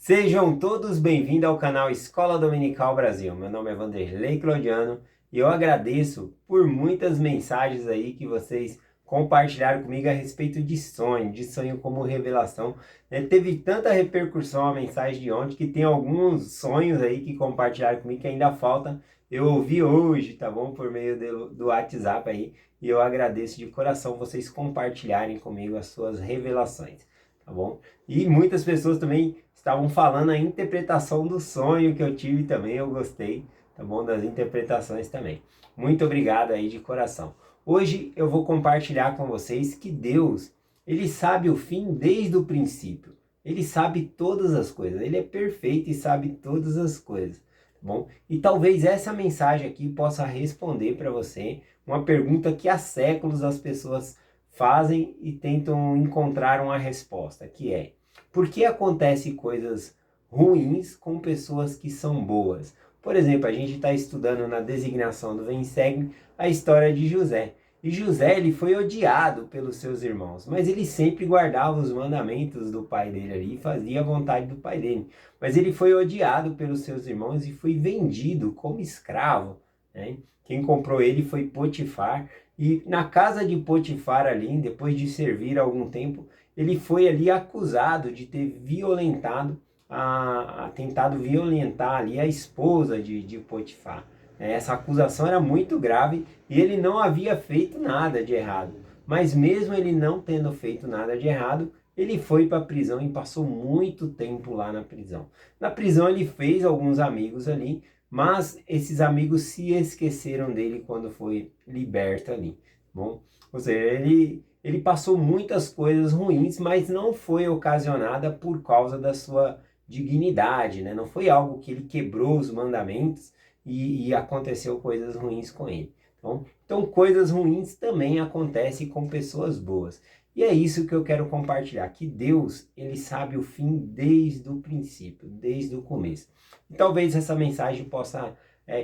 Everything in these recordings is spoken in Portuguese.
Sejam todos bem-vindos ao canal Escola Dominical Brasil. Meu nome é Vanderlei Claudiano e eu agradeço por muitas mensagens aí que vocês compartilharam comigo a respeito de sonho como revelação. Teve tanta repercussão a mensagem de ontem que tem alguns sonhos aí que compartilharam comigo que ainda falta. Eu ouvi hoje, tá bom? Por meio do WhatsApp aí. E eu agradeço de coração vocês compartilharem comigo as suas revelações, tá bom? E muitas pessoas também estavam falando a interpretação do sonho que eu tive também, eu gostei, tá bom? Das interpretações também. Muito obrigado aí de coração. Hoje eu vou compartilhar com vocês que Deus, Ele sabe o fim desde o princípio. Ele sabe todas as coisas, Ele é perfeito e sabe todas as coisas, tá bom? E talvez essa mensagem aqui possa responder para você uma pergunta que há séculos as pessoas fazem e tentam encontrar uma resposta, que é: por que acontecem coisas ruins com pessoas que são boas? Por exemplo, a gente está estudando na designação do Vem Segue a história de José. E José, ele foi odiado pelos seus irmãos, mas ele sempre guardava os mandamentos do pai dele ali e fazia a vontade do pai dele. Mas ele foi odiado pelos seus irmãos e foi vendido como escravo, né? Quem comprou ele foi Potifar. E na casa de Potifar ali, depois de servir algum tempo, ele foi ali acusado de ter violentado, tentado violentar ali a esposa de Potifar. Essa acusação era muito grave e ele não havia feito nada de errado. Mas mesmo ele não tendo feito nada de errado, ele foi para a prisão e passou muito tempo lá na prisão. Na prisão ele fez alguns amigos ali, mas esses amigos se esqueceram dele quando foi liberto ali. Bom, ou seja, ele passou muitas coisas ruins, mas não foi ocasionada por causa da sua dignidade, né? Não foi algo que ele quebrou os mandamentos e aconteceu coisas ruins com ele. Então, coisas ruins também acontecem com pessoas boas. E é isso que eu quero compartilhar, que Deus, ele sabe o fim desde o princípio, desde o começo. E talvez essa mensagem possa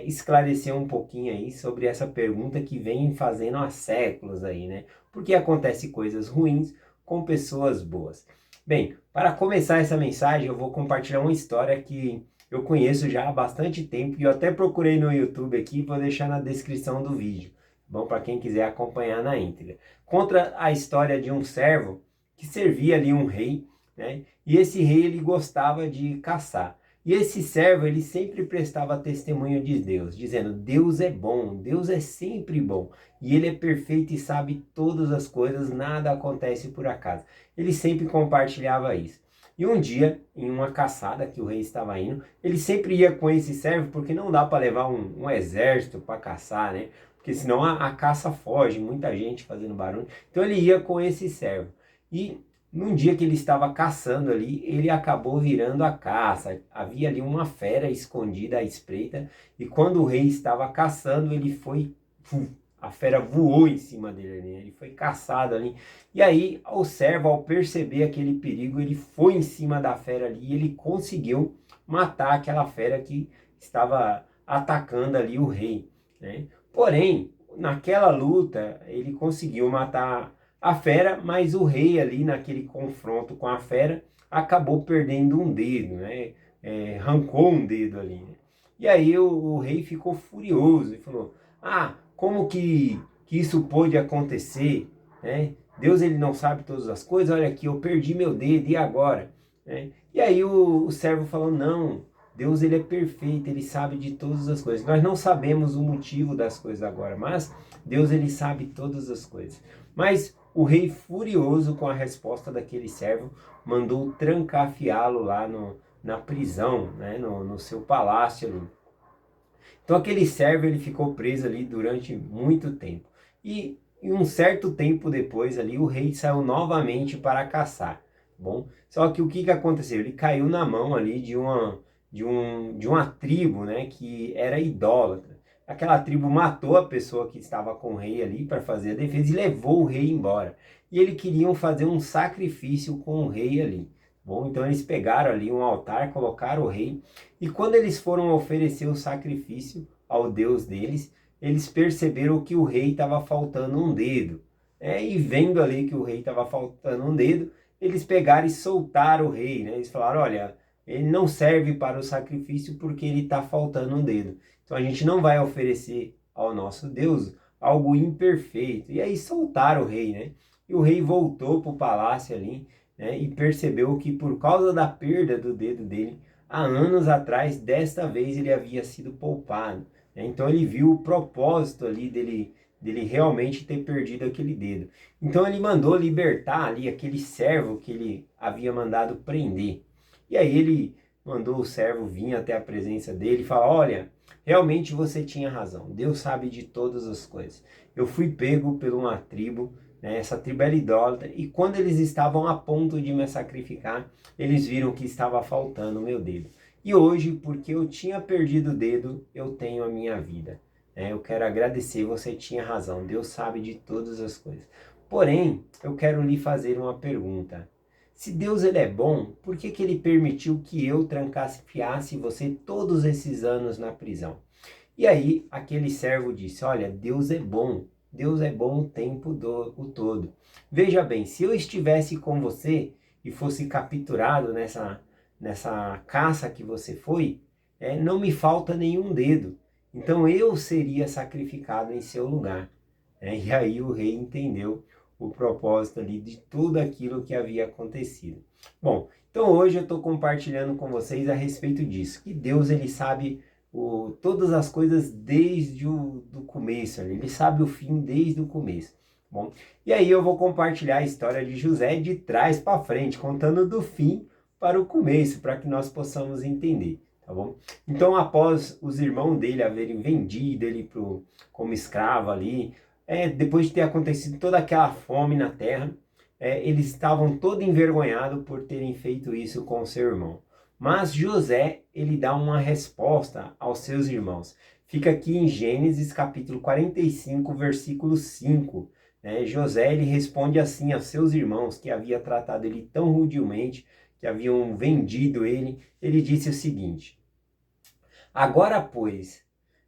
esclarecer um pouquinho aí sobre essa pergunta que vem fazendo há séculos aí, né? Por que acontecem coisas ruins com pessoas boas? Bem, para começar essa mensagem, eu vou compartilhar uma história que eu conheço já há bastante tempo e eu até procurei no YouTube aqui, vou deixar na descrição do vídeo. Bom, para quem quiser acompanhar na íntegra. Conta a história de um servo que servia ali um rei, né? E esse rei, ele gostava de caçar. E esse servo, ele sempre prestava testemunho de Deus, dizendo: Deus é bom, Deus é sempre bom. E ele é perfeito e sabe todas as coisas, nada acontece por acaso. Ele sempre compartilhava isso. E um dia, em uma caçada que o rei estava indo, ele sempre ia com esse servo, porque não dá para levar um exército para caçar, né? Porque senão a caça foge, muita gente fazendo barulho. Então ele ia com esse servo. E num dia que ele estava caçando ali, ele acabou virando a caça. Havia ali uma fera escondida à espreita, e quando o rei estava caçando, ele foi... A fera voou em cima dele, né? Ele foi caçado ali. E aí, o servo, ao perceber aquele perigo, ele foi em cima da fera ali e ele conseguiu matar aquela fera que estava atacando ali o rei, né? Porém, naquela luta, ele conseguiu matar a fera, mas o rei ali, naquele confronto com a fera, acabou perdendo um dedo, né? Arrancou um dedo ali, né? E aí o rei ficou furioso e falou: como que isso pôde acontecer, né? Deus, ele não sabe todas as coisas, olha aqui, eu perdi meu dedo, e agora? Né? E aí o servo falou: não, Deus, ele é perfeito, ele sabe de todas as coisas. Nós não sabemos o motivo das coisas agora, mas Deus, ele sabe todas as coisas. Mas o rei, furioso com a resposta daquele servo, mandou trancafiá-lo lá na prisão, né? no seu palácio ali. Então aquele servo, ele ficou preso ali durante muito tempo. E um certo tempo depois ali, o rei saiu novamente para caçar. Bom, só que o que aconteceu? Ele caiu na mão ali de uma tribo, né, que era idólatra. Aquela tribo matou a pessoa que estava com o rei ali para fazer a defesa e levou o rei embora. E eles queriam fazer um sacrifício com o rei ali. Bom, então eles pegaram ali um altar, colocaram o rei, e quando eles foram oferecer o sacrifício ao Deus deles, eles perceberam que o rei estava faltando um dedo. E vendo ali que o rei estava faltando um dedo, eles pegaram e soltaram o rei, né? Eles falaram: olha, ele não serve para o sacrifício porque ele está faltando um dedo. Então a gente não vai oferecer ao nosso Deus algo imperfeito. E aí soltaram o rei, né? E o rei voltou para o palácio ali, né? E percebeu que por causa da perda do dedo dele, há anos atrás, desta vez ele havia sido poupado, né? Então ele viu o propósito ali dele realmente ter perdido aquele dedo. Então ele mandou libertar ali aquele servo que ele havia mandado prender. E aí ele mandou o servo vir até a presença dele e falar: olha, realmente você tinha razão, Deus sabe de todas as coisas. Eu fui pego por uma tribo, né, essa tribo era idólatra, e quando eles estavam a ponto de me sacrificar, eles viram que estava faltando o meu dedo. E hoje, porque eu tinha perdido o dedo, eu tenho a minha vida. Eu quero agradecer, você tinha razão, Deus sabe de todas as coisas. Porém, eu quero lhe fazer uma pergunta. Se Deus ele é bom, por que ele permitiu que eu trancafiasse você todos esses anos na prisão? E aí aquele servo disse: olha, Deus é bom o tempo o todo. Veja bem, se eu estivesse com você e fosse capturado nessa caça que você foi, não me falta nenhum dedo. Então eu seria sacrificado em seu lugar. E aí o rei entendeu o propósito ali de tudo aquilo que havia acontecido. Bom, então hoje eu estou compartilhando com vocês a respeito disso, que Deus ele sabe todas as coisas desde o do começo, ele sabe o fim desde o começo. Bom, e aí eu vou compartilhar a história de José de trás para frente, contando do fim para o começo, para que nós possamos entender, tá bom? Então, após os irmãos dele haverem vendido ele como escravo ali, depois de ter acontecido toda aquela fome na terra, eles estavam todo envergonhados por terem feito isso com seu irmão. Mas José, ele dá uma resposta aos seus irmãos. Fica aqui em Gênesis capítulo 45, versículo 5. José, ele responde assim aos seus irmãos, que havia tratado ele tão rudemente, que haviam vendido ele. Ele disse o seguinte: agora, pois,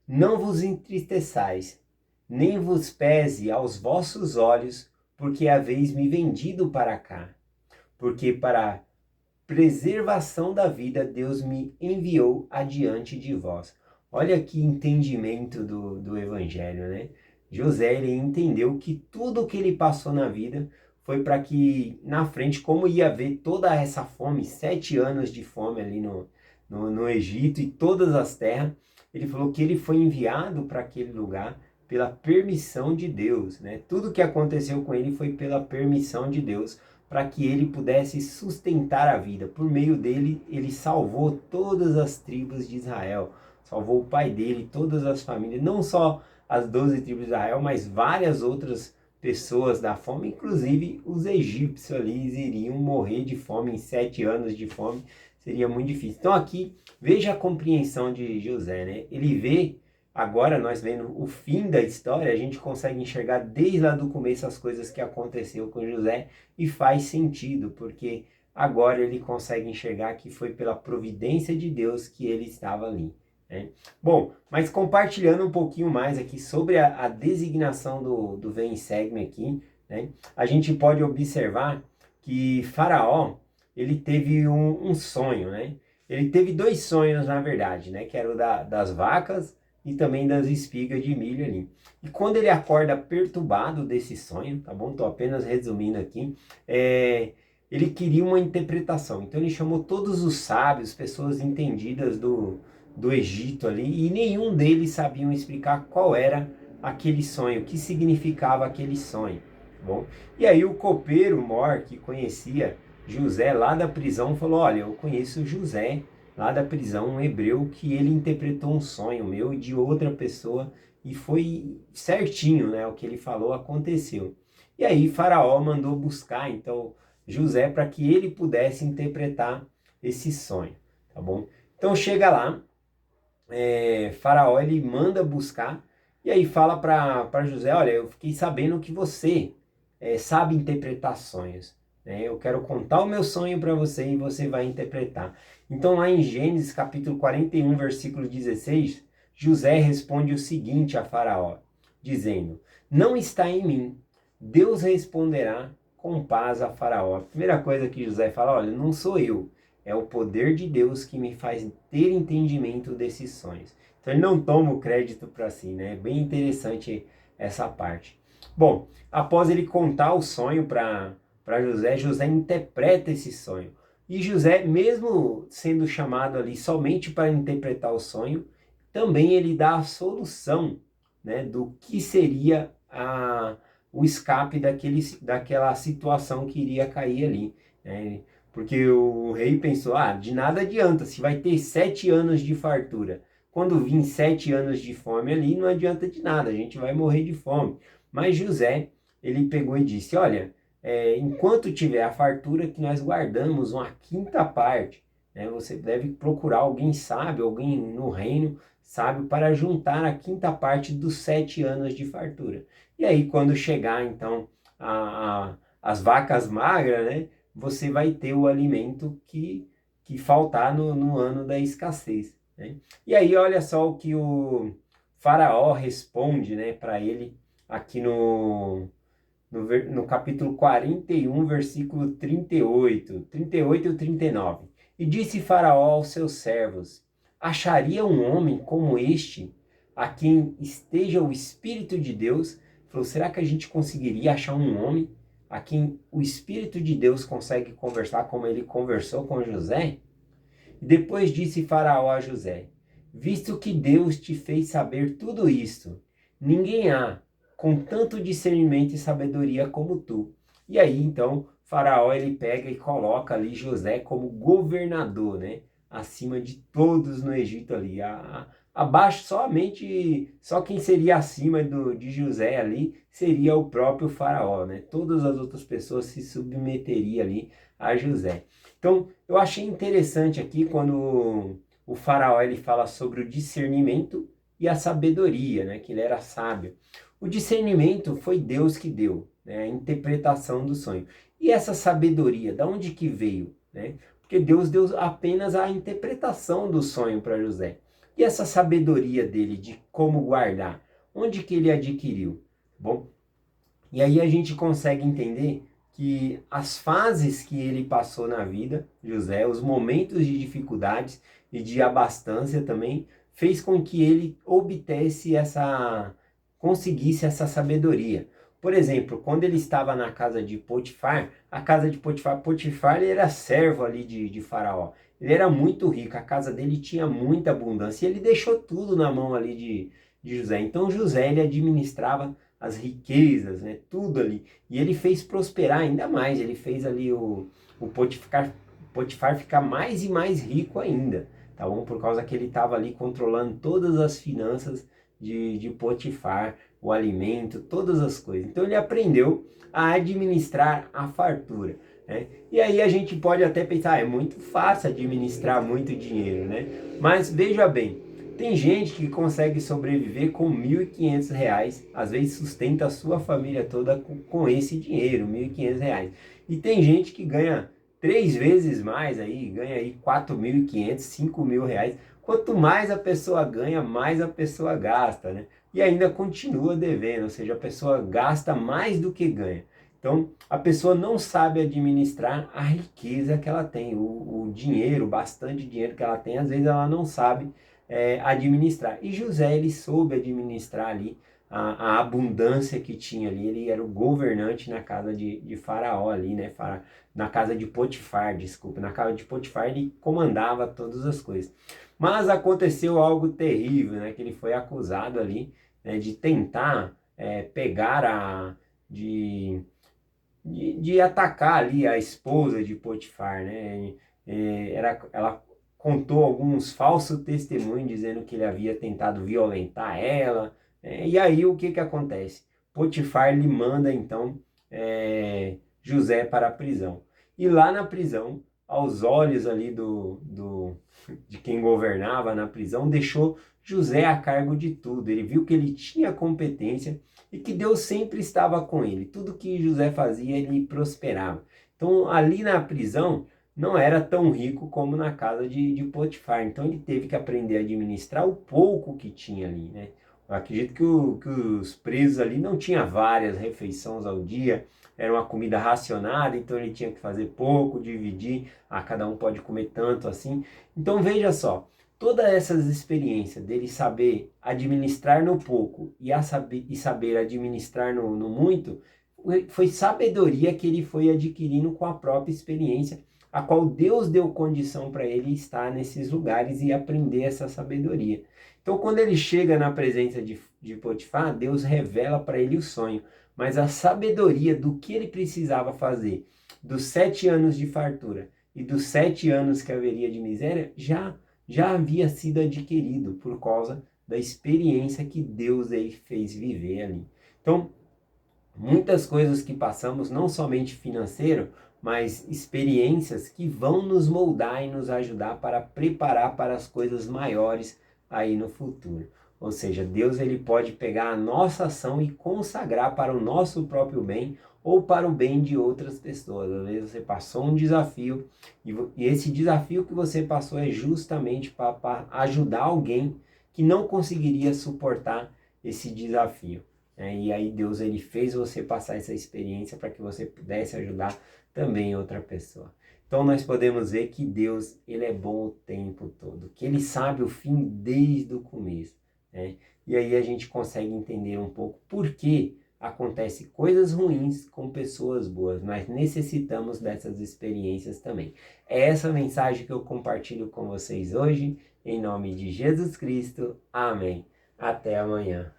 não vos entristeçais, nem vos pese aos vossos olhos, porque haveis me vendido para cá. Porque para preservação da vida, Deus me enviou adiante de vós. Olha que entendimento do Evangelho, né? José, ele entendeu que tudo o que ele passou na vida foi para que na frente, como ia haver toda essa fome, 7 anos de fome ali no Egito e todas as terras, ele falou que ele foi enviado para aquele lugar pela permissão de Deus, né? Tudo que aconteceu com ele foi pela permissão de Deus, para que ele pudesse sustentar a vida. Por meio dele, ele salvou todas as tribos de Israel, salvou o pai dele, todas as famílias, não só as 12 tribos de Israel, mas várias outras pessoas da fome, inclusive os egípcios ali iriam morrer de fome em 7 anos de fome, seria muito difícil. Então aqui, veja a compreensão de José, né? Ele vê, agora nós vendo o fim da história, a gente consegue enxergar desde lá do começo as coisas que aconteceu com José e faz sentido, porque agora ele consegue enxergar que foi pela providência de Deus que ele estava ali. Bom, mas compartilhando um pouquinho mais aqui sobre a designação do Vem e Segue-me aqui, né? A gente pode observar que Faraó, ele teve um sonho, né? Ele teve dois sonhos, na verdade, né? Que era o das vacas e também das espigas de milho ali. E quando ele acorda perturbado desse sonho, tá bom? Estou apenas resumindo aqui, ele queria uma interpretação. Então ele chamou todos os sábios, pessoas entendidas do Egito ali, e nenhum deles sabiam explicar qual era aquele sonho, o que significava aquele sonho. Tá bom? E aí o copeiro Mor, que conhecia José lá da prisão, falou: olha, eu conheço José lá da prisão, um hebreu, que ele interpretou um sonho meu e de outra pessoa, e foi certinho, né? O que ele falou aconteceu. E aí Faraó mandou buscar então José para que ele pudesse interpretar esse sonho, tá bom? Então chega lá, Faraó ele manda buscar e aí fala para José: olha, eu fiquei sabendo que você sabe interpretar sonhos. Eu quero contar o meu sonho para você e você vai interpretar. Então lá em Gênesis capítulo 41, versículo 16, José responde o seguinte a Faraó, dizendo: não está em mim, Deus responderá com paz a Faraó. A primeira coisa que José fala: olha, não sou eu, é o poder de Deus que me faz ter entendimento desses sonhos. Então ele não toma o crédito para si, né? É bem interessante essa parte. Bom, após ele contar o sonho para José, José interpreta esse sonho. E José, mesmo sendo chamado ali somente para interpretar o sonho, também ele dá a solução, né, do que seria o escape daquela situação que iria cair ali, né? Porque o rei pensou, de nada adianta, se vai ter 7 anos de fartura. Quando vir 7 anos de fome ali, não adianta de nada, a gente vai morrer de fome. Mas José, ele pegou e disse, olha, enquanto tiver a fartura que nós guardamos uma quinta parte, né, você deve procurar alguém sábio, alguém no reino sábio, para juntar a quinta parte dos 7 anos de fartura. E aí, quando chegar, então, as vacas magras, né, você vai ter o alimento que faltar no ano da escassez, né? E aí, olha só o que o faraó responde, né, para ele aqui no capítulo 41, versículo 38 e 39. E disse Faraó aos seus servos, acharia um homem como este, a quem esteja o Espírito de Deus? Falou, será que a gente conseguiria achar um homem a quem o Espírito de Deus consegue conversar como ele conversou com José? E depois disse Faraó a José, visto que Deus te fez saber tudo isto, ninguém há com tanto discernimento e sabedoria como tu. E aí, então, Faraó ele pega e coloca ali José como governador, né? Acima de todos no Egito ali. Abaixo só quem seria acima de José ali seria o próprio Faraó, né? Todas as outras pessoas se submeteriam ali a José. Então, eu achei interessante aqui quando o Faraó ele fala sobre o discernimento e a sabedoria, né? Que ele era sábio. O discernimento foi Deus que deu, né? A interpretação do sonho. E essa sabedoria, da onde que veio, né? Porque Deus deu apenas a interpretação do sonho para José. E essa sabedoria dele de como guardar, onde que ele adquiriu? Bom, e aí a gente consegue entender que as fases que ele passou na vida, José, os momentos de dificuldades e de abastança também, fez com que ele conseguisse essa sabedoria. Por exemplo, quando ele estava na casa de Potifar, a casa de Potifar ele era servo ali de Faraó. Ele era muito rico, a casa dele tinha muita abundância e ele deixou tudo na mão ali de José. Então José ele administrava as riquezas, né, tudo ali. E ele fez prosperar ainda mais, ele fez ali o Potifar ficar mais e mais rico ainda, tá bom? Por causa que ele estava ali controlando todas as finanças de Potifar, o alimento, todas as coisas. Então ele aprendeu a administrar a fartura, né? E aí a gente pode até pensar, é muito fácil administrar muito dinheiro, né? Mas veja bem, tem gente que consegue sobreviver com R$ 1.500, às vezes sustenta a sua família toda com esse dinheiro, R$ 1.500. E tem gente que ganha 3 vezes mais aí, ganha aí 4.500, R$ 5.000. Quanto mais a pessoa ganha, mais a pessoa gasta, né? E ainda continua devendo, ou seja, a pessoa gasta mais do que ganha. Então, a pessoa não sabe administrar a riqueza que ela tem, o dinheiro, bastante dinheiro que ela tem, às vezes ela não sabe administrar. E José, ele soube administrar ali a abundância que tinha ali. Ele era o governante na casa de Faraó ali, né? Na casa de Potifar, desculpa. Na casa de Potifar ele comandava todas as coisas. Mas aconteceu algo terrível, né? Que ele foi acusado ali, né, de tentar pegar de atacar ali a esposa de Potifar, né? Ela contou alguns falsos testemunhos dizendo que ele havia tentado violentar ela. E aí o que acontece? Potifar lhe manda então José para a prisão. E lá na prisão, aos olhos ali de quem governava na prisão, deixou José a cargo de tudo. Ele viu que ele tinha competência e que Deus sempre estava com ele. Tudo que José fazia, ele prosperava. Então, ali na prisão, não era tão rico como na casa de Potifar. Então, ele teve que aprender a administrar o pouco que tinha ali, né? Eu acredito que os presos ali não tinham várias refeições ao dia, era uma comida racionada, então ele tinha que fazer pouco, dividir, cada um pode comer tanto assim. Então veja só, todas essas experiências dele saber administrar no pouco e saber administrar no muito, foi sabedoria que ele foi adquirindo com a própria experiência, a qual Deus deu condição para ele estar nesses lugares e aprender essa sabedoria. Então, quando ele chega na presença de Potifar, Deus revela para ele o sonho, mas a sabedoria do que ele precisava fazer, dos 7 anos de fartura e dos 7 anos que haveria de miséria, já havia sido adquirido por causa da experiência que Deus aí fez viver ali. Então, muitas coisas que passamos, não somente financeiro, mas experiências que vão nos moldar e nos ajudar para preparar para as coisas maiores aí no futuro. Ou seja, Deus ele pode pegar a nossa ação e consagrar para o nosso próprio bem ou para o bem de outras pessoas. Às vezes você passou um desafio e esse desafio que você passou é justamente para ajudar alguém que não conseguiria suportar esse desafio. E aí Deus ele fez você passar essa experiência para que você pudesse ajudar também outra pessoa. Então nós podemos ver que Deus ele é bom o tempo todo, que ele sabe o fim desde o começo, né? E aí a gente consegue entender um pouco por que acontece coisas ruins com pessoas boas. Nós necessitamos dessas experiências também. É essa mensagem que eu compartilho com vocês hoje, em nome de Jesus Cristo. Amém. Até amanhã.